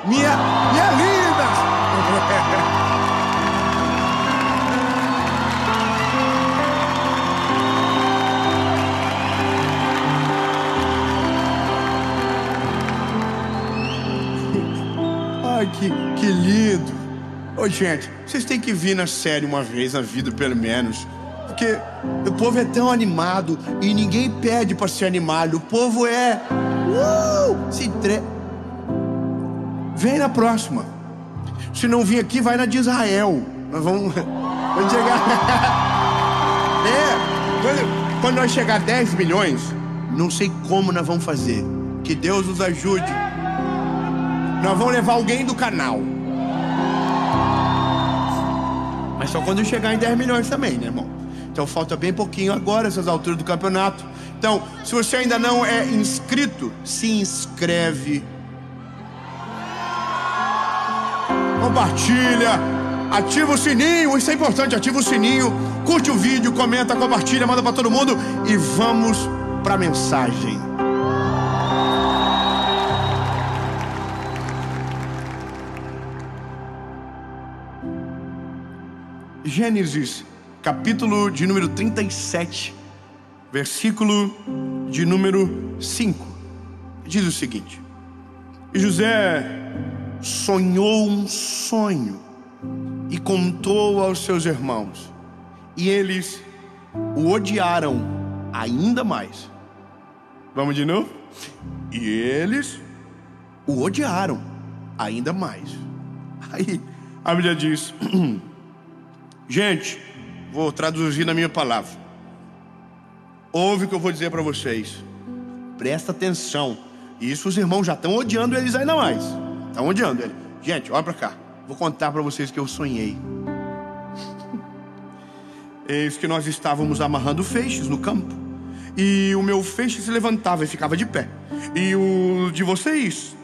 Minha linda! Ai, que lindo. Ô, gente, vocês têm que vir na série uma vez na vida, pelo menos. Porque o povo é tão animado e ninguém pede pra ser animado. O povo é... Vem na próxima. Se não vir aqui, vai na de Israel. Nós vamos chegar... Quando nós chegar a 10 milhões, não sei como nós vamos fazer. Que Deus nos ajude. Nós vamos levar alguém do canal. Mas só quando chegar em 10 milhões também, né, irmão? Então falta bem pouquinho agora, essas alturas do campeonato. Então, se você ainda não é inscrito, se inscreve. Compartilha. Ativa o sininho, isso é importante, ativa o sininho. Curte o vídeo, comenta, compartilha, manda pra todo mundo. E vamos pra mensagem. Gênesis, capítulo de número 37, versículo de número 5. Diz o seguinte: José sonhou um sonho e contou aos seus irmãos, e eles o odiaram ainda mais. Vamos de novo? E eles o odiaram ainda mais. Aí a Bíblia diz... Gente, vou traduzir na minha palavra. Ouve o que eu vou dizer para vocês. Presta atenção. Isso os irmãos já estão odiando eles ainda mais. Estão odiando eles. Gente, olha para cá. Vou contar para vocês que eu sonhei. Eis que nós estávamos amarrando feixes no campo. E o meu feixe se levantava e ficava de pé. E o de vocês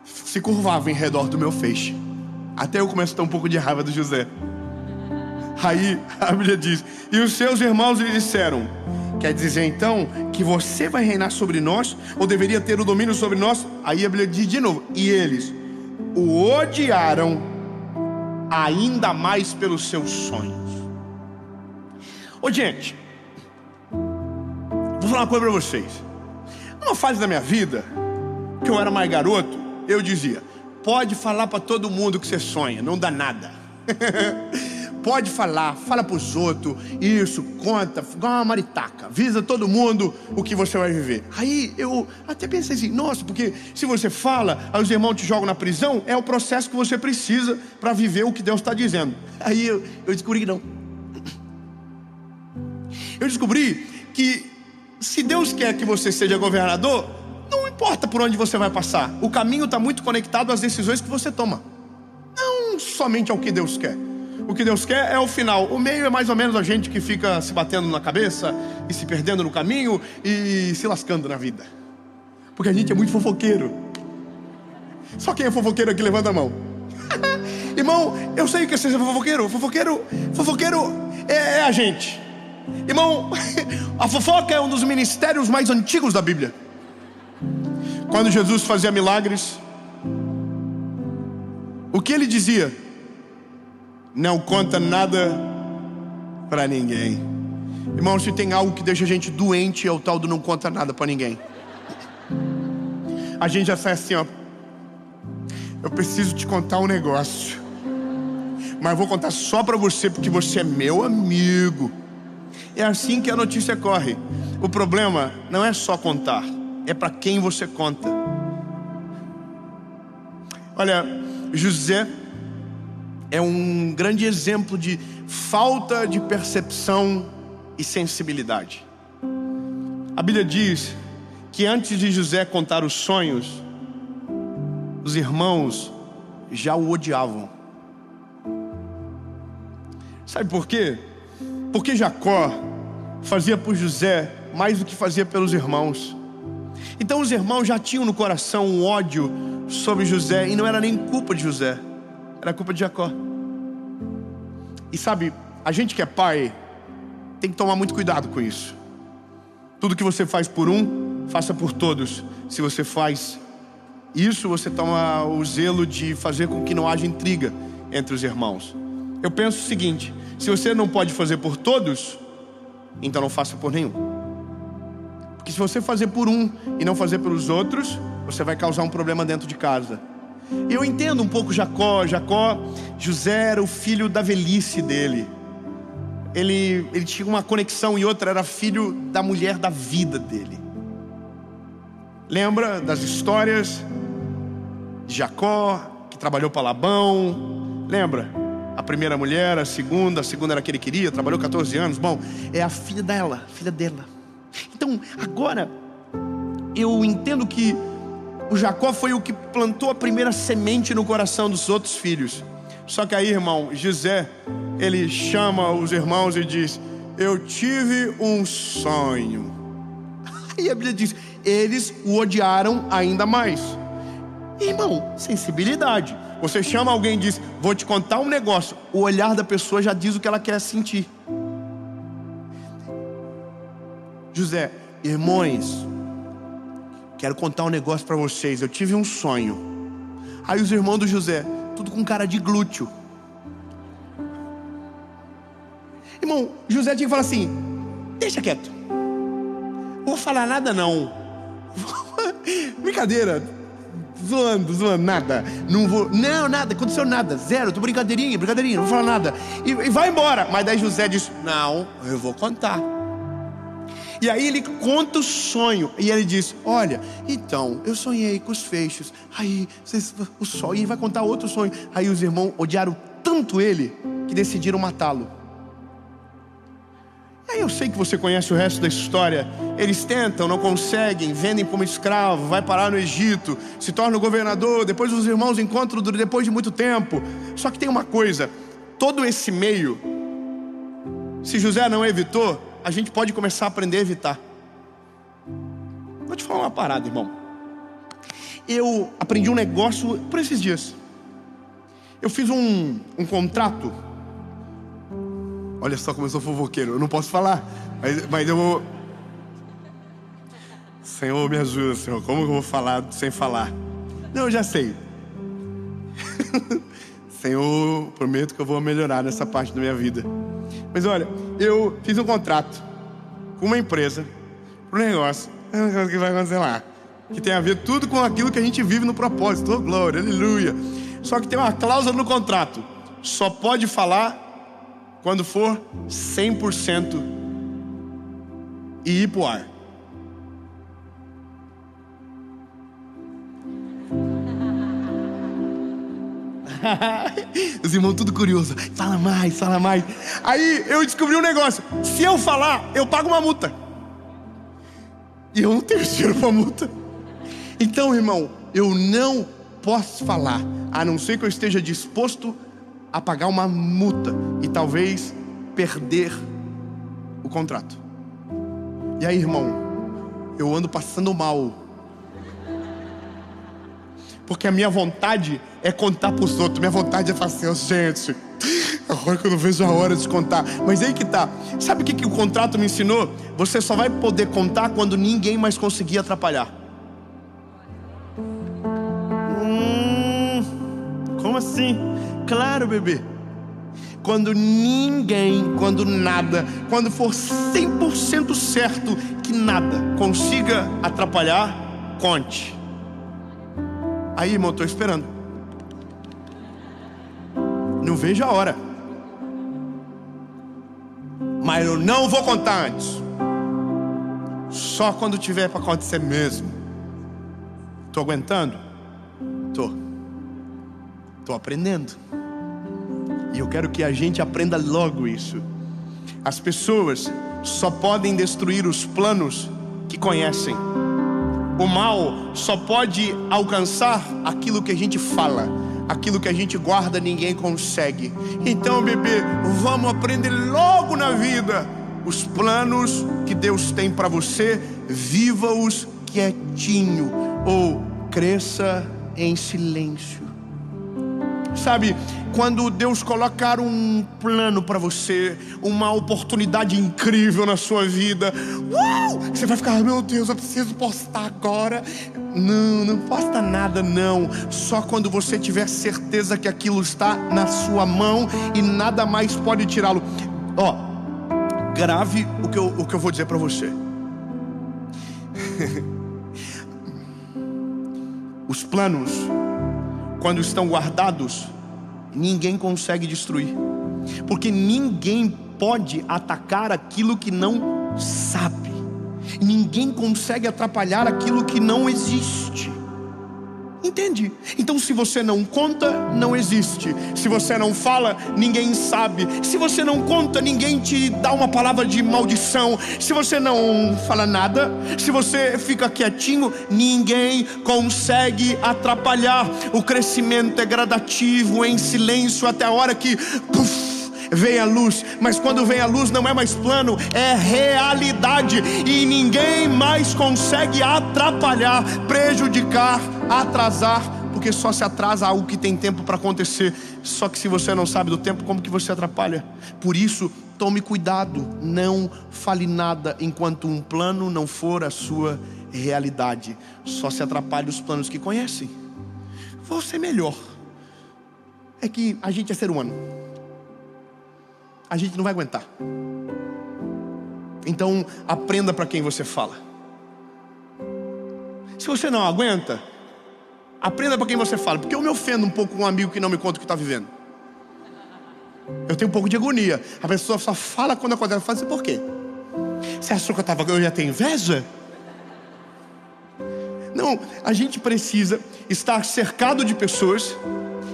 se curvava em redor do meu feixe. Até eu começo a ter um pouco de raiva do José. Aí a Bíblia diz: e os seus irmãos lhe disseram: quer dizer então que você vai reinar sobre nós, ou deveria ter o domínio sobre nós? Aí a Bíblia diz de novo: e eles o odiaram ainda mais pelos seus sonhos. Ô, gente, vou falar uma coisa pra vocês. Numa fase da minha vida, que eu era mais garoto, eu dizia: pode falar pra todo mundo que você sonha, não dá nada. Pode falar, fala pros outros, isso, conta, igual uma maritaca, avisa todo mundo o que você vai viver. Aí eu até pensei assim: nossa, porque se você fala, aí os irmãos te jogam na prisão, é o processo que você precisa para viver o que Deus está dizendo. Aí eu descobri que não. Eu descobri que se Deus quer que você seja governador, não importa por onde você vai passar, o caminho está muito conectado às decisões que você toma, não somente ao que Deus quer. O que Deus quer é o final. O meio é mais ou menos a gente que fica se batendo na cabeça e se perdendo no caminho e se lascando na vida. Porque a gente é muito fofoqueiro. Só quem é fofoqueiro aqui levanta a mão. Irmão, eu sei que você é fofoqueiro. Fofoqueiro é a gente. Irmão, a fofoca é um dos ministérios mais antigos da Bíblia. Quando Jesus fazia milagres, o que ele dizia? Não conta nada para ninguém. Irmão, se tem algo que deixa a gente doente, é o tal do não conta nada para ninguém. A gente já sai assim, ó: eu preciso te contar um negócio, mas vou contar só para você, porque você é meu amigo. É assim que a notícia corre. O problema não é só contar, é para quem você conta. Olha, José é um grande exemplo de falta de percepção e sensibilidade. A Bíblia diz que antes de José contar os sonhos, os irmãos já o odiavam. Sabe por quê? Porque Jacó fazia por José mais do que fazia pelos irmãos. Então os irmãos já tinham no coração um ódio sobre José, e não era nem culpa de José, era culpa de Jacó. E sabe, a gente que é pai tem que tomar muito cuidado com isso. Tudo que você faz por um, faça por todos. Se você faz Isso você toma o zelo de fazer com que não haja intriga entre os irmãos. Eu penso o seguinte: se você não pode fazer por todos, então não faça por nenhum. Porque se você fazer por um e não fazer pelos outros, você vai causar um problema dentro de casa. Eu entendo um pouco Jacó. José era o filho da velhice dele. Ele tinha uma conexão, e outra, era filho da mulher da vida dele. Lembra das histórias de Jacó, que trabalhou para Labão? Lembra? A primeira mulher, a segunda era a que ele queria, trabalhou 14 anos. Bom, é a filha dela. Então, agora, eu entendo que o Jacó foi o que plantou a primeira semente no coração dos outros filhos. Só que aí, irmão, José, ele chama os irmãos e diz: eu tive um sonho. Aí a Bíblia diz: eles o odiaram ainda mais. Irmão, sensibilidade. Você chama alguém e diz: vou te contar um negócio. O olhar da pessoa já diz o que ela quer sentir. José: irmãos, quero contar um negócio para vocês. Eu tive um sonho. Aí os irmãos do José, tudo com cara de glúteo. Irmão, José tinha que falar assim: deixa quieto, não vou falar nada não. Brincadeira, zoando, nada. Não, nada, aconteceu nada, zero, tô brincadeirinha, não vou falar nada. E vai embora. Mas daí José diz: não, eu vou contar. E aí ele conta o sonho. E ele diz: olha, então, eu sonhei com os feixes. Aí, o sol. E ele vai contar outro sonho. Aí os irmãos odiaram tanto ele que decidiram matá-lo. E aí eu sei que você conhece o resto da história. Eles tentam, não conseguem, vendem como escravo, vai parar no Egito, se torna o governador. Depois os irmãos encontram depois de muito tempo. Só que tem uma coisa: todo esse meio, se José não evitou, a gente pode começar a aprender a evitar. Vou te falar uma parada, irmão. Eu aprendi um negócio por esses dias. Eu fiz um contrato. Olha só como eu sou fofoqueiro. Eu não posso falar, mas eu vou. Senhor, me ajuda, Senhor. Como que eu vou falar sem falar? Não, eu já sei. Senhor, prometo que eu vou melhorar nessa parte da minha vida. Mas olha, eu fiz um contrato com uma empresa para um negócio que vai acontecer lá, que tem a ver tudo com aquilo que a gente vive no propósito. Oh, glória, aleluia. Só que tem uma cláusula no contrato: só pode falar quando for 100% e ir pro ar. Os irmãos tudo curiosos: fala mais. Aí eu descobri um negócio: se eu falar, eu pago uma multa. E eu não tenho dinheiro pra multa. Então, irmão, eu não posso falar, a não ser que eu esteja disposto a pagar uma multa e talvez perder o contrato. E aí, irmão, eu ando passando mal, porque a minha vontade é contar pros outros. Minha vontade é falar assim: gente, agora que eu não vejo a hora de contar. Mas aí que tá. Sabe o que o contrato me ensinou? Você só vai poder contar quando ninguém mais conseguir atrapalhar. Como assim? Claro, bebê. Quando ninguém, quando nada, quando for 100% certo que nada consiga atrapalhar, conte. Aí, irmão, estou esperando. Não vejo a hora. Mas eu não vou contar antes. Só quando tiver para acontecer mesmo. Estou aguentando? Estou aprendendo. E eu quero que a gente aprenda logo isso. As pessoas só podem destruir os planos que conhecem. O mal só pode alcançar aquilo que a gente fala. Aquilo que a gente guarda, ninguém consegue. Então, bebê, vamos aprender logo na vida. Os planos que Deus tem para você, viva-os quietinho, ou cresça em silêncio. Sabe, quando Deus colocar um plano para você, uma oportunidade incrível na sua vida, você vai ficar, meu Deus, eu preciso postar agora. Não posta nada não. Só quando você tiver certeza que aquilo está na sua mão e nada mais pode tirá-lo. Grave o que eu vou dizer para você. Os planos, quando estão guardados, ninguém consegue destruir, porque ninguém pode atacar aquilo que não sabe. Ninguém consegue atrapalhar aquilo que não existe. Entende? Então se você não conta, não existe. Se você não fala, ninguém sabe. Se você não conta, ninguém te dá uma palavra de maldição. Se você não fala nada, se você fica quietinho, ninguém consegue atrapalhar. O crescimento é gradativo, em silêncio, até a hora que vem a luz. Mas quando vem a luz não é mais plano, é realidade. E ninguém mais consegue atrapalhar, prejudicar, atrasar, porque só se atrasa algo que tem tempo para acontecer. Só que se você não sabe do tempo, como que você atrapalha? Por isso, tome cuidado, não fale nada enquanto um plano não for a sua realidade. Só se atrapalha os planos que conhecem. Vou ser melhor. É que a gente é ser humano, a gente não vai aguentar. Então aprenda para quem você fala. Se você não aguenta, aprenda para quem você fala. Porque eu me ofendo um pouco com um amigo que não me conta o que está vivendo. Eu tenho um pouco de agonia. A pessoa só fala quando acontece. Eu falo assim, por quê? Você achou que eu ia ter inveja? Não, a gente precisa estar cercado de pessoas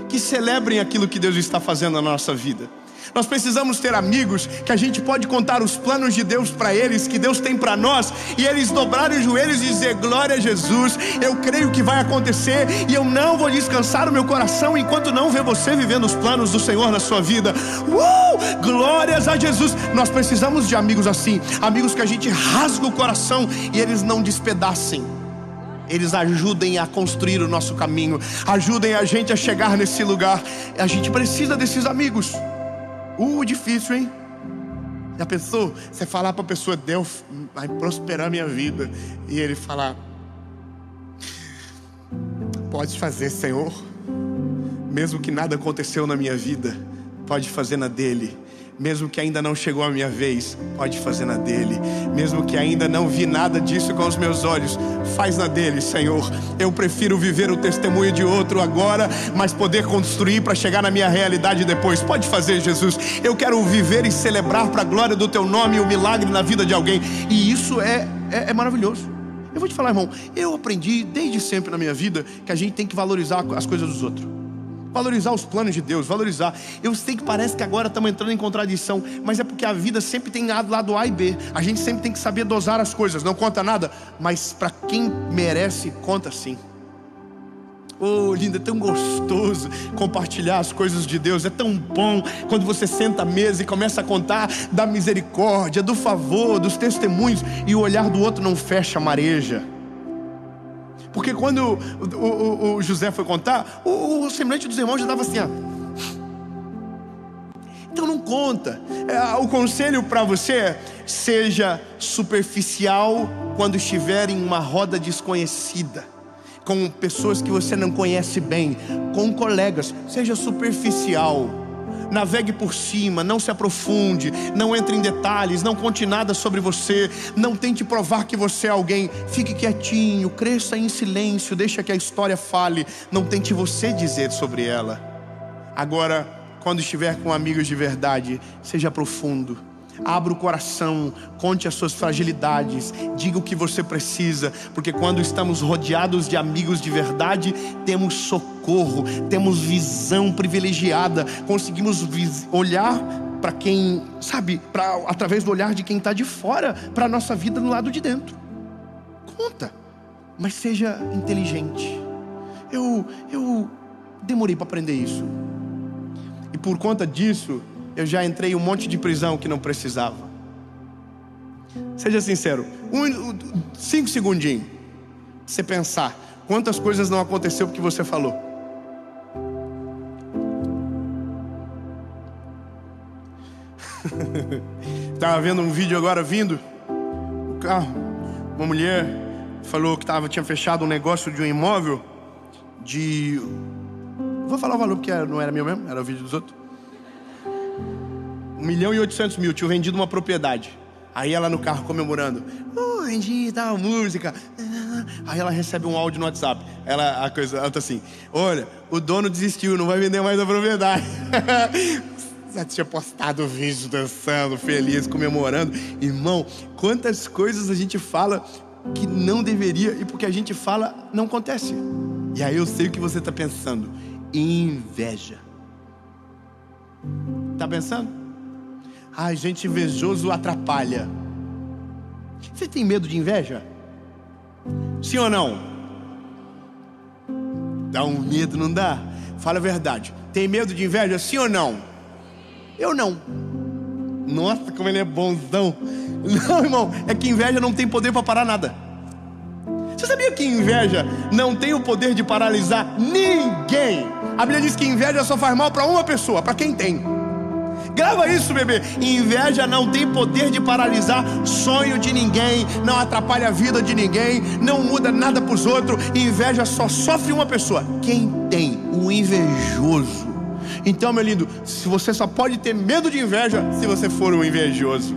que celebrem aquilo que Deus está fazendo na nossa vida. Nós precisamos ter amigos que a gente pode contar os planos de Deus para eles, que Deus tem para nós, e eles dobrarem os joelhos e dizer, glória a Jesus, eu creio que vai acontecer, e eu não vou descansar o meu coração enquanto não ver você vivendo os planos do Senhor na sua vida. Glórias a Jesus. Nós precisamos de amigos assim, amigos que a gente rasga o coração e eles não despedacem. Eles ajudem a construir o nosso caminho, ajudem a gente a chegar nesse lugar. A gente precisa desses amigos. Difícil, hein? Já pensou? Você falar para a pessoa, Deus vai prosperar minha vida, e ele falar, pode fazer, Senhor. Mesmo que nada aconteceu na minha vida, pode fazer na dele. Mesmo que ainda não chegou a minha vez, pode fazer na dele. Mesmo que ainda não vi nada disso com os meus olhos, faz na dele, Senhor. Eu prefiro viver o testemunho de outro agora, mas poder construir para chegar na minha realidade depois. Pode fazer, Jesus. Eu quero viver e celebrar para a glória do teu nome o milagre na vida de alguém. E isso é maravilhoso. Eu vou te falar, irmão, eu aprendi desde sempre na minha vida que a gente tem que valorizar as coisas dos outros, valorizar os planos de Deus, valorizar. Eu sei que parece que agora estamos entrando em contradição, mas é porque a vida sempre tem lado A e B. A gente sempre tem que saber dosar as coisas. Não conta nada, mas para quem merece, conta sim. Lindo, é tão gostoso compartilhar as coisas de Deus. É tão bom quando você senta à mesa e começa a contar da misericórdia, do favor, dos testemunhos, e o olhar do outro não fecha, mareja. Porque quando o José foi contar, o semblante dos irmãos já estava assim, Então não conta. O conselho para você é, seja superficial quando estiver em uma roda desconhecida, com pessoas que você não conhece bem, com colegas. Seja superficial. Navegue por cima, não se aprofunde, não entre em detalhes, não conte nada sobre você, não tente provar que você é alguém. Fique quietinho, cresça em silêncio, deixa que a história fale, não tente você dizer sobre ela. Agora, quando estiver com amigos de verdade, seja profundo. Abra o coração, conte as suas fragilidades, diga o que você precisa, porque quando estamos rodeados de amigos de verdade, temos socorro, temos visão privilegiada, conseguimos olhar para quem, sabe, através do olhar de quem está de fora, para a nossa vida no lado de dentro. Conta, mas seja inteligente. Eu demorei para aprender isso, e por conta disso, eu já entrei em um monte de prisão que não precisava. Seja sincero, 5 segundinhos, você pensar quantas coisas não aconteceu porque você falou. Estava vendo um vídeo agora vindo no carro. Uma mulher falou que tinha fechado um negócio de um imóvel de... Vou falar o valor porque não era meu mesmo, era o vídeo dos outros. 1.800.000, tinha vendido uma propriedade. Aí ela no carro comemorando. Vendi tal música. Aí ela recebe um áudio no WhatsApp. Ela tá assim: olha, o dono desistiu, não vai vender mais a propriedade. Já tinha postado o vídeo dançando, feliz, comemorando. Irmão, quantas coisas a gente fala que não deveria, e porque a gente fala, não acontece. E aí eu sei o que você está pensando: inveja. Está pensando? Ai, gente, invejoso atrapalha. Você tem medo de inveja? Sim ou não? Dá um medo, não dá? Fala a verdade. Tem medo de inveja, sim ou não? Eu não. Nossa, como ele é bonzão. Não, irmão, é que inveja não tem poder para parar nada. Você sabia que inveja não tem o poder de paralisar ninguém? A Bíblia diz que inveja só faz mal para uma pessoa, para quem tem. Grava isso, bebê. Inveja não tem poder de paralisar sonho de ninguém, não atrapalha a vida de ninguém, não muda nada para os outros. Inveja só sofre uma pessoa: quem tem, o invejoso. Então, meu lindo, se você só pode ter medo de inveja se você for um invejoso.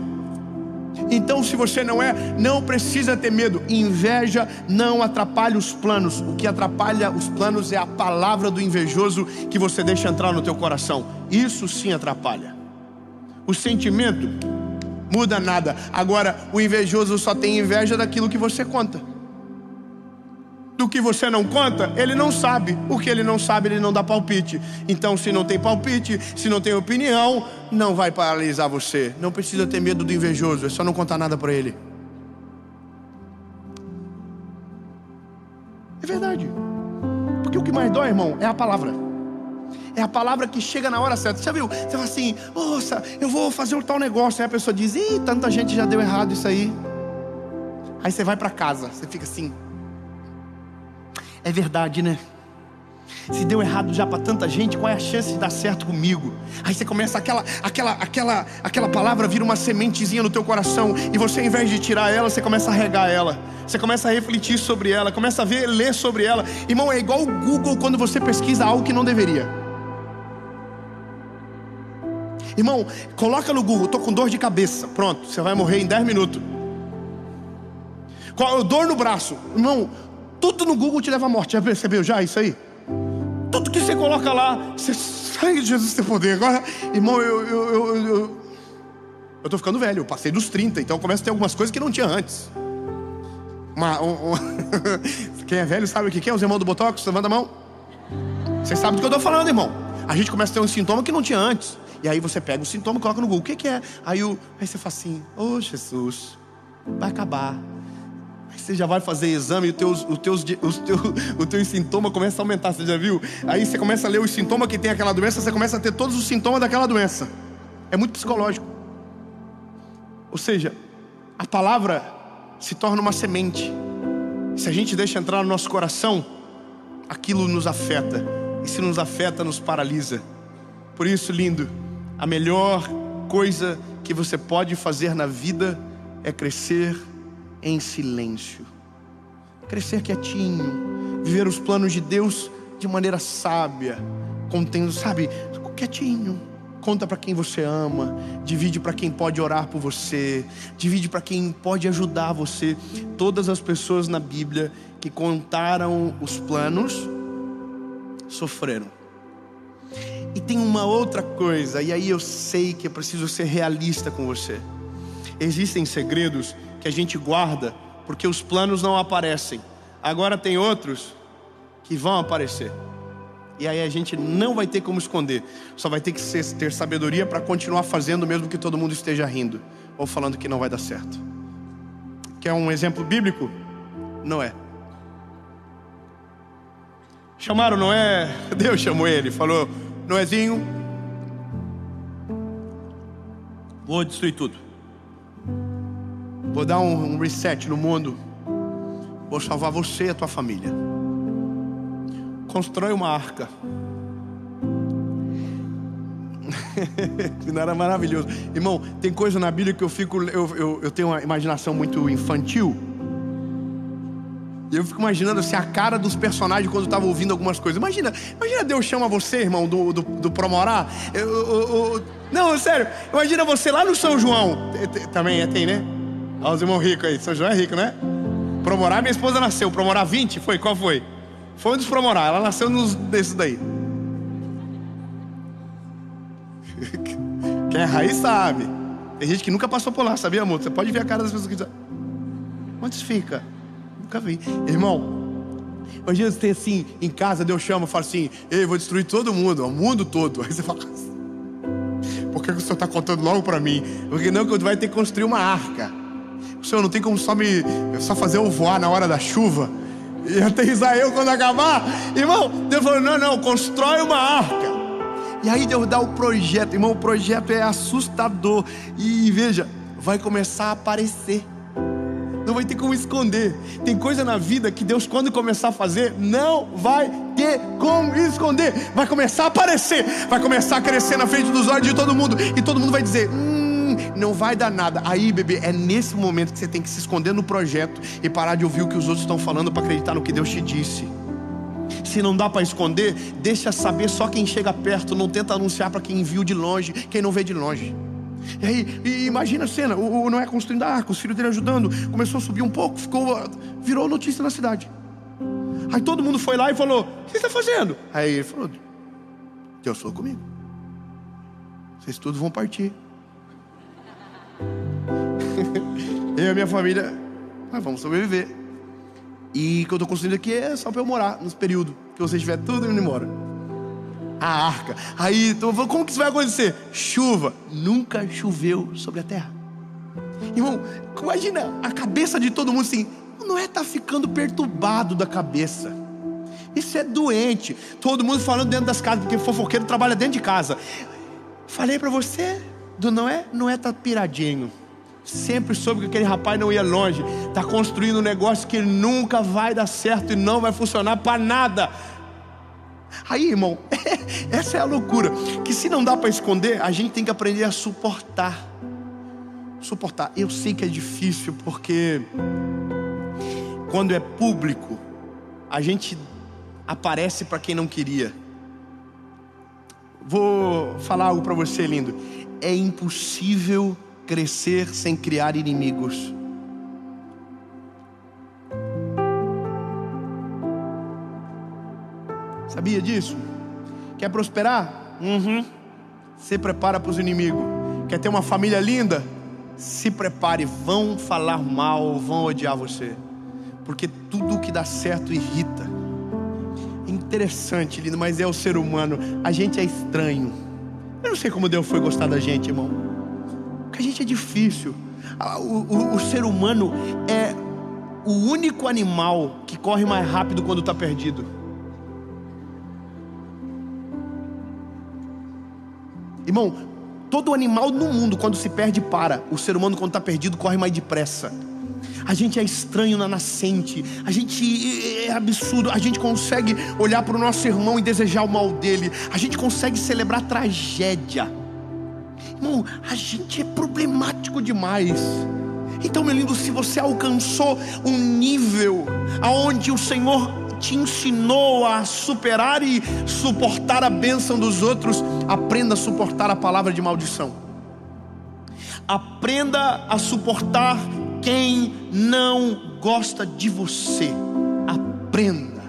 Então, se você não é, não precisa ter medo. Inveja não atrapalha os planos. O que atrapalha os planos é a palavra do invejoso que você deixa entrar no teu coração. Isso sim atrapalha. O sentimento muda nada. Agora, o invejoso só tem inveja daquilo que você conta. Do que você não conta, ele não sabe. O que ele não sabe, ele não dá palpite. Então, se não tem palpite, se não tem opinião, não vai paralisar você. Não precisa ter medo do invejoso, é só não contar nada para ele. É verdade. Porque o que mais dói, irmão, é a palavra. É a palavra que chega na hora certa. Você viu? Você fala assim: nossa, eu vou fazer um tal negócio. Aí a pessoa diz: ih, tanta gente já deu errado isso aí. Aí você vai para casa, você fica assim: é verdade, né? Se deu errado já para tanta gente, qual é a chance de dar certo comigo? Aí você começa, aquela palavra vira uma sementezinha no teu coração, e você, ao invés de tirar ela, você começa a regar ela. Você começa a refletir sobre ela, começa a ler sobre ela. Irmão, é igual o Google quando você pesquisa algo que não deveria. Irmão, coloca no Google: tô com dor de cabeça. Pronto, você vai morrer em 10 minutos. Dor no braço. Irmão, tudo no Google te leva à morte. Já percebeu já isso aí? Tudo que você coloca lá, você sai de Jesus tem poder. Agora, irmão, eu tô ficando velho. Eu passei dos 30, então eu começo a ter algumas coisas que não tinha antes. Quem é velho sabe o que é? Os irmãos do Botox, levanta a mão. Vocês sabem do que eu tô falando, irmão. A gente começa a ter um sintoma que não tinha antes. E aí você pega o sintoma e coloca no Google: o que é? Aí você fala assim: ô Jesus, vai acabar. Aí você já vai fazer exame e o teu sintoma começa a aumentar. Você já viu? Aí você começa a ler os sintomas que tem aquela doença, você começa a ter todos os sintomas daquela doença. É muito psicológico. Ou seja, a palavra se torna uma semente. Se a gente deixa entrar no nosso coração, aquilo nos afeta. E se nos afeta, nos paralisa. Por isso, lindo, a melhor coisa que você pode fazer na vida é crescer em silêncio. Crescer quietinho. Viver os planos de Deus de maneira sábia. Contendo, sabe, quietinho. Conta para quem você ama. Divide para quem pode orar por você. Divide para quem pode ajudar você. Todas as pessoas na Bíblia que contaram os planos sofreram. E tem uma outra coisa, e aí eu sei que eu preciso ser realista com você. Existem segredos que a gente guarda porque os planos não aparecem. Agora tem outros que vão aparecer. E aí a gente não vai ter como esconder. Só vai ter que ter sabedoria para continuar fazendo, mesmo que todo mundo esteja rindo ou falando que não vai dar certo. Quer um exemplo bíblico? Noé. Chamaram Noé, Deus chamou ele, falou: Noézinho, vou destruir tudo. Vou dar um reset no mundo. Vou salvar você e a tua família. Constrói uma arca. Não era maravilhoso. Irmão, tem coisa na Bíblia que eu tenho uma imaginação muito infantil. E eu fico imaginando assim, a cara dos personagens quando eu estava ouvindo algumas coisas. Imagina Deus chama você, irmão, do Promorá. Não, sério, imagina você lá no São João. Também tem, né? Olha os irmãos ricos aí, São João é rico, né? Promorá, minha esposa nasceu. Promorá 20, foi? Qual foi? Foi um dos Promorá, ela nasceu desses daí. Quem é raiz sabe. Tem gente que nunca passou por lá, sabia, amor? Você pode ver a cara das pessoas que dizem: onde fica? Nunca vi. Irmão, imagina você tem assim, em casa, Deus chama, fala assim: ei, vou destruir todo mundo, o mundo todo. Aí você fala: por que o Senhor está contando logo para mim? Porque não, que vai ter que construir uma arca. O Senhor não tem como só fazer eu voar na hora da chuva e aterrissar eu quando acabar. Irmão, Deus falou: não, constrói uma arca. E aí Deus dá o projeto. Irmão, o projeto é assustador. E veja, vai começar a aparecer. Não vai ter como esconder. Tem coisa na vida que Deus, quando começar a fazer, não vai ter como esconder. Vai começar a aparecer. Vai começar a crescer na frente dos olhos de todo mundo. E todo mundo vai dizer: não vai dar nada. Aí, bebê, é nesse momento que você tem que se esconder no projeto e parar de ouvir o que os outros estão falando para acreditar no que Deus te disse. Se não dá para esconder, deixa saber só quem chega perto. Não tenta anunciar para quem viu de longe, quem não vê de longe. E aí, imagina a cena, o Noé construindo a arca, os filhos dele ajudando, começou a subir um pouco, virou notícia na cidade. Aí todo mundo foi lá e falou: o que você está fazendo? Aí ele falou: Deus falou comigo, vocês todos vão partir. Eu e a minha família, nós vamos sobreviver. E o que eu estou construindo aqui é só para eu morar nos períodos que vocês estiverem tudo indo embora. A arca. Aí, então, como que isso vai acontecer? Chuva. Nunca choveu sobre a terra. Irmão, imagina a cabeça de todo mundo assim. Noé está ficando perturbado da cabeça. Isso é doente. Todo mundo falando dentro das casas, porque fofoqueiro trabalha dentro de casa. Falei para você do Noé. Noé está piradinho. Sempre soube que aquele rapaz não ia longe. Está construindo um negócio que nunca vai dar certo e não vai funcionar para nada. Aí, irmão, essa é a loucura. Que se não dá para esconder, a gente tem que aprender a suportar. Suportar. Eu sei que é difícil, porque quando é público, a gente aparece para quem não queria. Vou falar algo para você, lindo. É impossível crescer sem criar inimigos. Sabia disso? Quer prosperar? Se prepara para os inimigos. Quer ter uma família linda? Se prepare. Vão falar mal, vão odiar você, porque tudo que dá certo irrita. É interessante, lindo, mas é o ser humano. A gente é estranho. Eu não sei como Deus foi gostar da gente, irmão, porque a gente é difícil. O ser humano é o único animal que corre mais rápido quando está perdido. Irmão, todo animal no mundo, quando se perde, para. O ser humano, quando está perdido, corre mais depressa. A gente é estranho na nascente. A gente é absurdo. A gente consegue olhar para o nosso irmão e desejar o mal dele. A gente consegue celebrar tragédia. Irmão, a gente é problemático demais. Então, meu lindo, se você alcançou um nível aonde o Senhor te ensinou a superar e suportar a bênção dos outros, aprenda a suportar a palavra de maldição. Aprenda a suportar quem não gosta de você. Aprenda.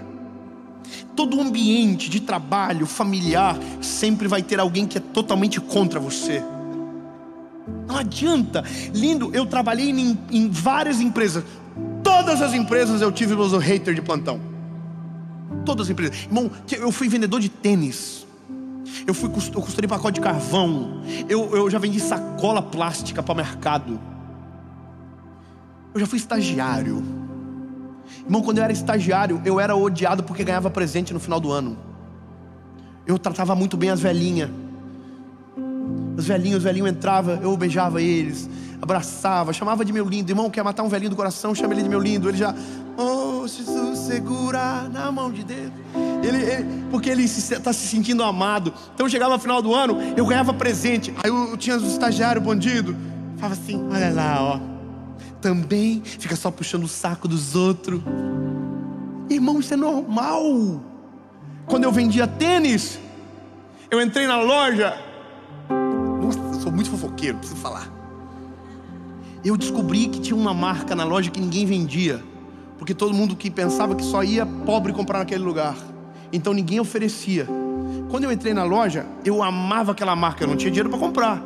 Todo ambiente de trabalho, familiar, sempre vai ter alguém que é totalmente contra você. Não adianta. Lindo, eu trabalhei em várias empresas. Todas as empresas eu tive meus haters de plantão. Todas as empresas. Irmão, eu fui vendedor de tênis. Eu costurei pacote de carvão. Eu já vendi sacola plástica para o mercado. Eu já fui estagiário. Irmão, quando eu era estagiário, eu era odiado porque ganhava presente no final do ano. Eu tratava muito bem as velhinhas. Os velhinhos entravam, eu beijava eles. abraçava, chamava de meu lindo. Irmão, quer matar um velhinho do coração, chama ele de meu lindo. Ele já, oh, Jesus, segura na mão de Deus. Porque ele está se sentindo amado. Então chegava no final do ano, eu ganhava presente. Aí eu tinha os estagiários bandido. Falava assim, olha lá, ó. Também fica só puxando o saco dos outros. Irmão, isso é normal. Quando eu vendia tênis, eu entrei na loja. Nossa, eu sou muito fofoqueiro, preciso falar. Eu descobri que tinha uma marca na loja que ninguém vendia, porque todo mundo que pensava que só ia pobre comprar naquele lugar. Então ninguém oferecia. Quando eu entrei na loja, eu amava aquela marca. Eu não tinha dinheiro para comprar,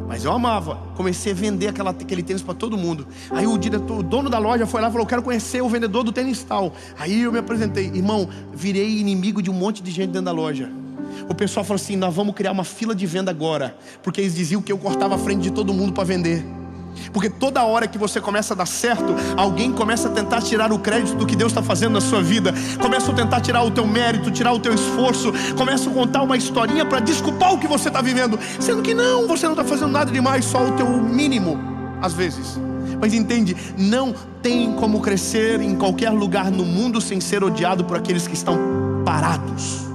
mas eu amava. Comecei a vender aquele tênis para todo mundo. Aí o dono da loja foi lá e falou, eu quero conhecer o vendedor do tênis tal. Aí eu me apresentei. Irmão, virei inimigo de um monte de gente dentro da loja. O pessoal falou assim, nós vamos criar uma fila de venda agora, porque eles diziam que eu cortava a frente de todo mundo para vender. Porque toda hora que você começa a dar certo, alguém começa a tentar tirar o crédito do que Deus está fazendo na sua vida. Começa a tentar tirar o teu mérito, tirar o teu esforço. Começa a contar uma historinha para desculpar o que você está vivendo, sendo que não, você não está fazendo nada demais, só o teu mínimo, às vezes. Mas entende, não tem como crescer em qualquer lugar no mundo sem ser odiado por aqueles que estão parados.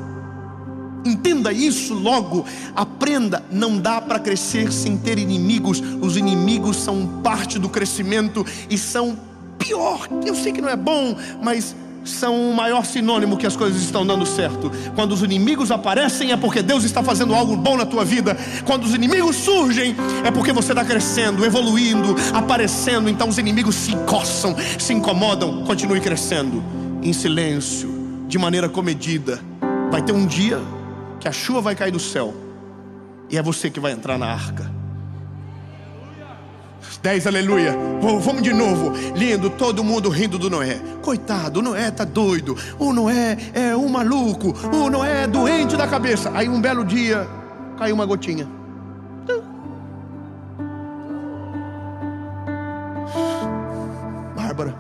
Entenda isso logo, aprenda, não dá para crescer sem ter inimigos. Os inimigos são parte do crescimento e são pior, eu sei que não é bom, mas são o maior sinônimo que as coisas estão dando certo. Quando os inimigos aparecem é porque Deus está fazendo algo bom na tua vida. Quando os inimigos surgem é porque você está crescendo, evoluindo, aparecendo. Então os inimigos se coçam, se incomodam. Continue crescendo, em silêncio, de maneira comedida. Vai ter um dia que a chuva vai cair do céu e é você que vai entrar na arca. 10, aleluia. Vamos de novo. Lindo, todo mundo rindo do Noé. Coitado, o Noé tá doido. O Noé é um maluco. O Noé é doente da cabeça. Aí um belo dia caiu uma gotinha. Bárbara.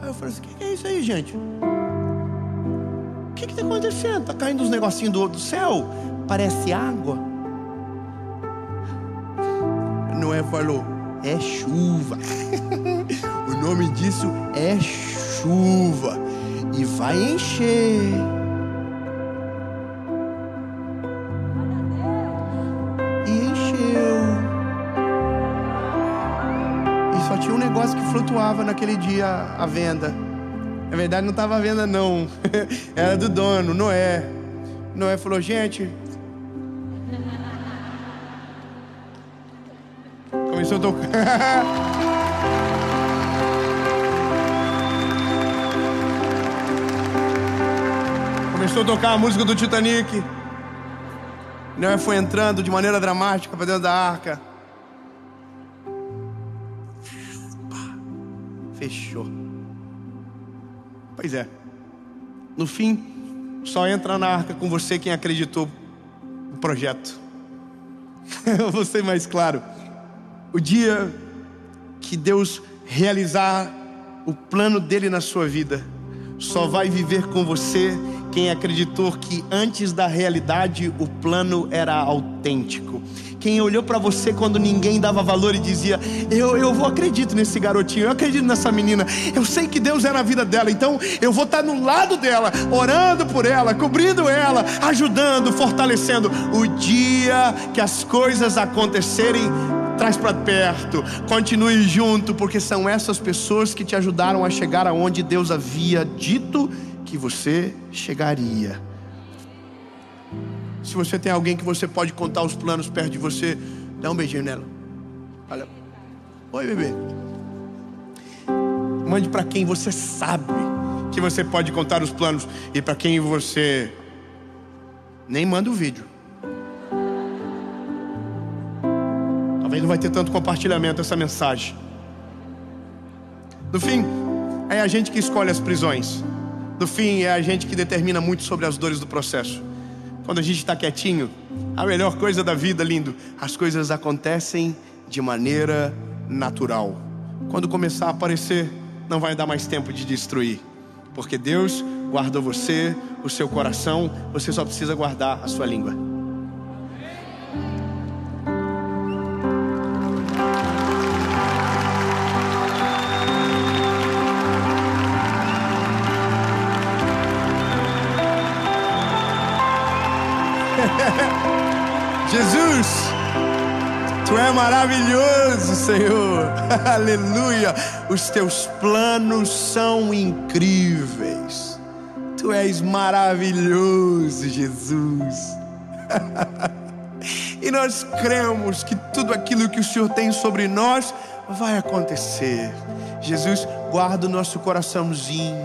Aí eu falei assim, o que é isso aí, gente? O que está acontecendo? Está caindo uns negocinhos do céu? Parece água. Noé falou, é chuva. O nome disso é chuva. E vai encher. E encheu. E só tinha um negócio que flutuava naquele dia à venda. Na verdade não estava à venda não. Era do dono, Noé. Noé falou, gente, começou a tocar. Começou a tocar a música do Titanic. Noé foi entrando de maneira dramática para dentro da arca. Fechou. Pois é. No fim, só entra na arca com você quem acreditou no projeto. Eu vou ser mais claro. O dia que Deus realizar o plano dele na sua vida, só vai viver com você quem acreditou que antes da realidade o plano era autêntico. Quem olhou para você quando ninguém dava valor e dizia, eu acredito nesse garotinho, eu acredito nessa menina, eu sei que Deus é na vida dela, então eu vou estar no lado dela, orando por ela, cobrindo ela, ajudando, fortalecendo. O dia que as coisas acontecerem, traz para perto, continue junto, porque são essas pessoas que te ajudaram a chegar aonde Deus havia dito que você chegaria. Se você tem alguém que você pode contar os planos perto de você, dá um beijinho nela. Olha, oi bebê. Mande para quem você sabe que você pode contar os planos, e para quem você nem manda o vídeo. Talvez não vai ter tanto compartilhamento essa mensagem. No fim, é a gente que escolhe as prisões. No fim, é a gente que determina muito sobre as dores do processo. Quando a gente está quietinho, a melhor coisa da vida, lindo, as coisas acontecem de maneira natural. Quando começar a aparecer, não vai dar mais tempo de destruir, porque Deus guardou você, o seu coração. Você só precisa guardar a sua língua. Jesus, Tu é maravilhoso, Senhor. Aleluia. Os Teus planos são incríveis. Tu és maravilhoso, Jesus. E nós cremos que tudo aquilo que o Senhor tem sobre nós vai acontecer. Jesus, guarda o nosso coraçãozinho,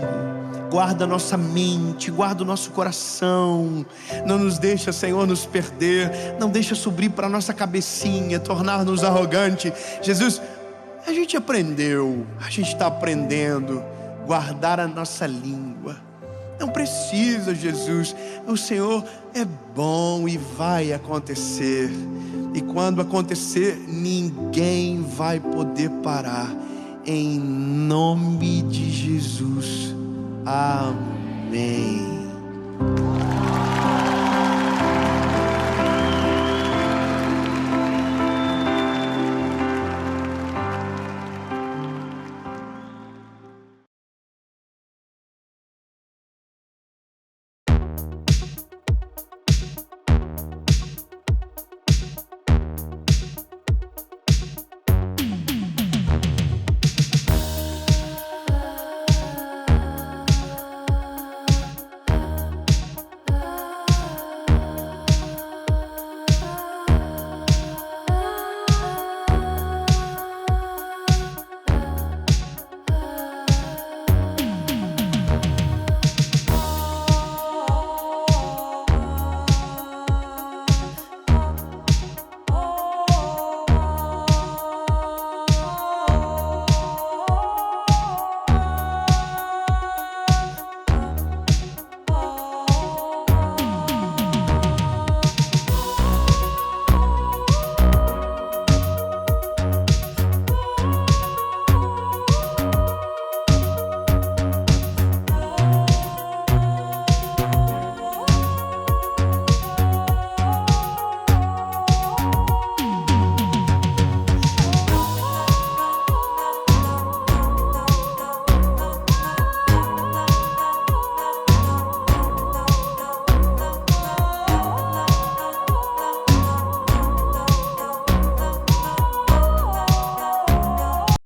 guarda a nossa mente, guarda o nosso coração. Não nos deixa, Senhor, nos perder. Não deixa subir para a nossa cabecinha, tornar-nos arrogante. Jesus, a gente aprendeu, a gente está aprendendo guardar a nossa língua. Não precisa, Jesus. O Senhor é bom e vai acontecer. E quando acontecer, ninguém vai poder parar. Em nome de Jesus. Amém.